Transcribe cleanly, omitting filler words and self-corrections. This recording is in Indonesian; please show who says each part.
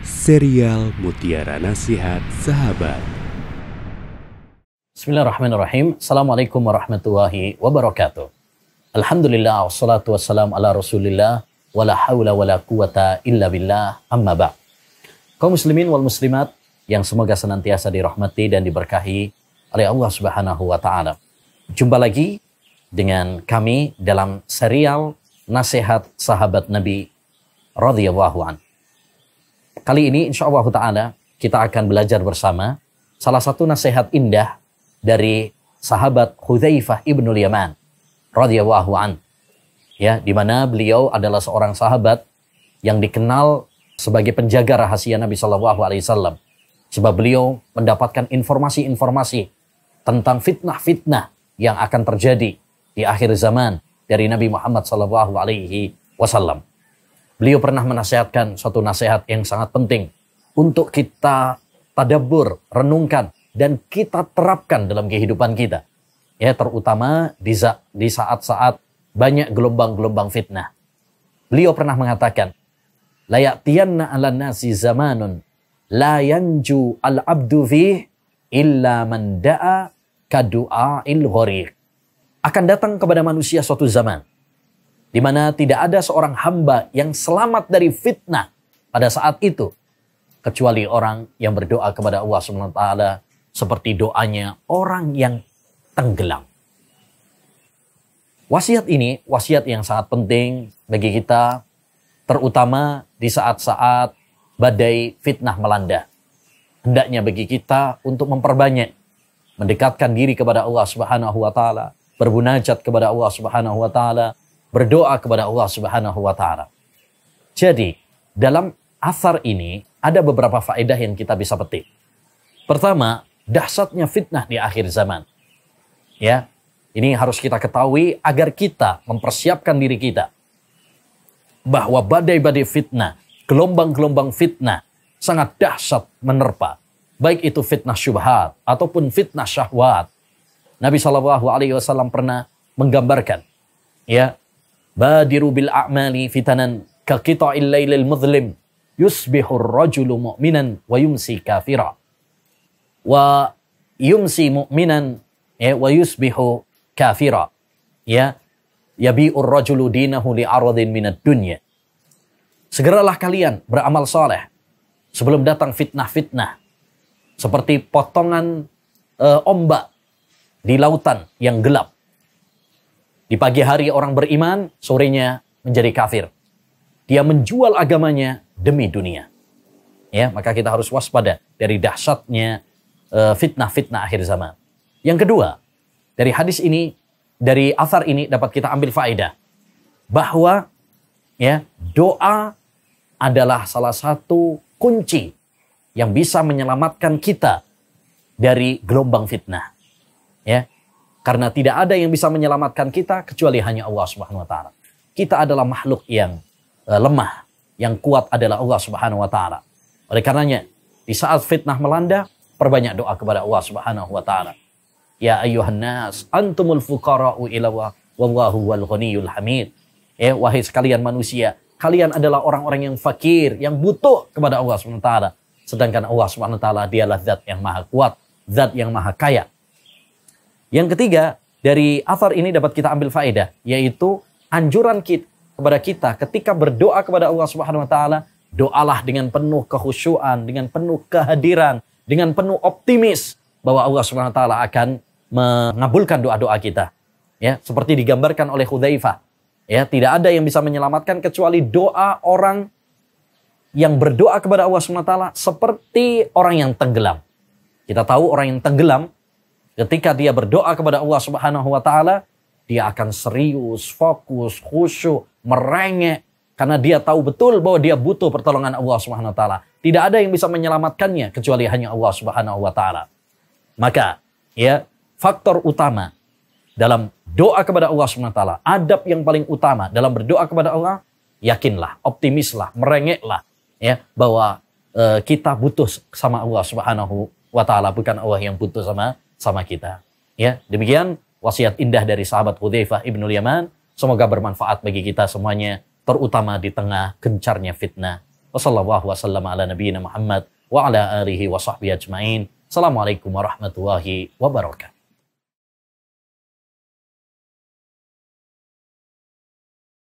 Speaker 1: Serial Mutiara Nasihat Sahabat.
Speaker 2: Bismillahirrahmanirrahim. Assalamualaikum warahmatullahi wabarakatuh. Alhamdulillah, wassalatu wassalam ala rasulillah, wala hawla wala quwata illa billah, amma ba'. Kaum muslimin wal muslimat yang semoga senantiasa dirahmati dan diberkahi oleh Allah Subhanahu wa ta'ala. Jumpa lagi dengan kami dalam serial Nasihat Sahabat Nabi radhiyallahu anhu. Kali ini insyaallah ta'ala kita akan belajar bersama salah satu nasihat indah dari sahabat Hudzaifah ibnul Yaman radhiyallahu an. Ya, di mana beliau adalah seorang sahabat yang dikenal sebagai penjaga rahasia Nabi sallallahu alaihi wasallam. Sebab beliau mendapatkan informasi-informasi tentang fitnah-fitnah yang akan terjadi di akhir zaman dari Nabi Muhammad sallallahu alaihi wasallam. Beliau pernah menasihatkan suatu nasihat yang sangat penting untuk kita tadabbur, renungkan, dan kita terapkan dalam kehidupan kita. Ya, terutama di saat-saat banyak gelombang-gelombang fitnah. Beliau pernah mengatakan, la ya'tiyanna 'alan nasi zamanun la yanju al-'abdu fih illa man da'a kadu'a'il ghariq. Akan datang kepada manusia suatu zaman di mana tidak ada seorang hamba yang selamat dari fitnah pada saat itu kecuali orang yang berdoa kepada Allah Subhanahu wa taala seperti doanya orang yang tenggelam. Wasiat ini wasiat yang sangat penting bagi kita, terutama di saat-saat badai fitnah melanda. Hendaknya bagi kita untuk memperbanyak mendekatkan diri kepada Allah Subhanahu wa taala, bermunajat kepada Allah Subhanahu wa taala, berdoa kepada Allah Subhanahu wa ta'ala. Jadi, dalam athar ini ada beberapa faedah yang kita bisa petik. Pertama, dahsyatnya fitnah di akhir zaman. Ya, ini harus kita ketahui agar kita mempersiapkan diri kita bahwa badai-badai fitnah, gelombang-gelombang fitnah sangat dahsyat menerpa. Baik itu fitnah syubhat ataupun fitnah syahwat. Nabi SAW pernah menggambarkan, ya, badiru bil a'mali fitanan ka qita'il lailil muzlim yusbihur rajulu mu'minan wa yumsi kafira wa yumsi mu'minan wa yusbihu kafira ya yabi'ur rajulu dinahu li'aradin minad dunya. Segeralah kalian beramal saleh sebelum datang fitnah-fitnah seperti potongan ombak di lautan yang gelap. Di pagi hari orang beriman, sorenya menjadi kafir. Dia menjual agamanya demi dunia. Ya, maka kita harus waspada dari dahsyatnya fitnah-fitnah akhir zaman. Yang kedua, dari hadis ini, dari athar ini dapat kita ambil faedah bahwa ya, doa adalah salah satu kunci yang bisa menyelamatkan kita dari gelombang fitnah. Ya. Karena tidak ada yang bisa menyelamatkan kita kecuali hanya Allah Subhanahu wa taala. Kita adalah makhluk yang lemah, yang kuat adalah Allah Subhanahu wa taala. Oleh karenanya, di saat fitnah melanda, perbanyak doa kepada Allah Subhanahu wa taala. Ya ayyuhan nas, antumul fuqara'u ila Allah, wallahu wal ghaniyyul hamid. Ya, wahai sekalian manusia, kalian adalah orang-orang yang fakir, yang butuh kepada Allah Subhanahu wa taala. Sedangkan Allah Subhanahu wa taala dialah zat yang maha kuat, zat yang maha kaya. Yang ketiga, dari athar ini dapat kita ambil faedah, yaitu anjuran kepada kita ketika berdoa kepada Allah Subhanahu wa taala, doalah dengan penuh kekhusyuan, dengan penuh kehadiran, dengan penuh optimis bahwa Allah Subhanahu wa taala akan mengabulkan doa-doa kita. Ya, seperti digambarkan oleh Hudzaifah. Ya, tidak ada yang bisa menyelamatkan kecuali doa orang yang berdoa kepada Allah Subhanahu wa taala seperti orang yang tenggelam. Kita tahu orang yang tenggelam ketika dia berdoa kepada Allah Subhanahu wa taala, dia akan serius, fokus, khusyuk, merengek karena dia tahu betul bahwa dia butuh pertolongan Allah Subhanahu wa taala. Tidak ada yang bisa menyelamatkannya kecuali hanya Allah Subhanahu wa taala. Maka, ya, faktor utama dalam doa kepada Allah Subhanahu wa taala, adab yang paling utama dalam berdoa kepada Allah, yakinlah, optimislah, merengeklah ya bahwa kita butuh sama Allah Subhanahu wa taala, bukan Allah yang butuh sama kita. Ya, demikian wasiat indah dari sahabat Hudzaifah ibnul Yaman. Semoga bermanfaat bagi kita semuanya, terutama di tengah gencarnya fitnah Wassallallahu wasallam ala nabiyyina Muhammad wa ala alihi wa sahbihi ajma'in. Assalamualaikum warahmatullahi wabarakatuh.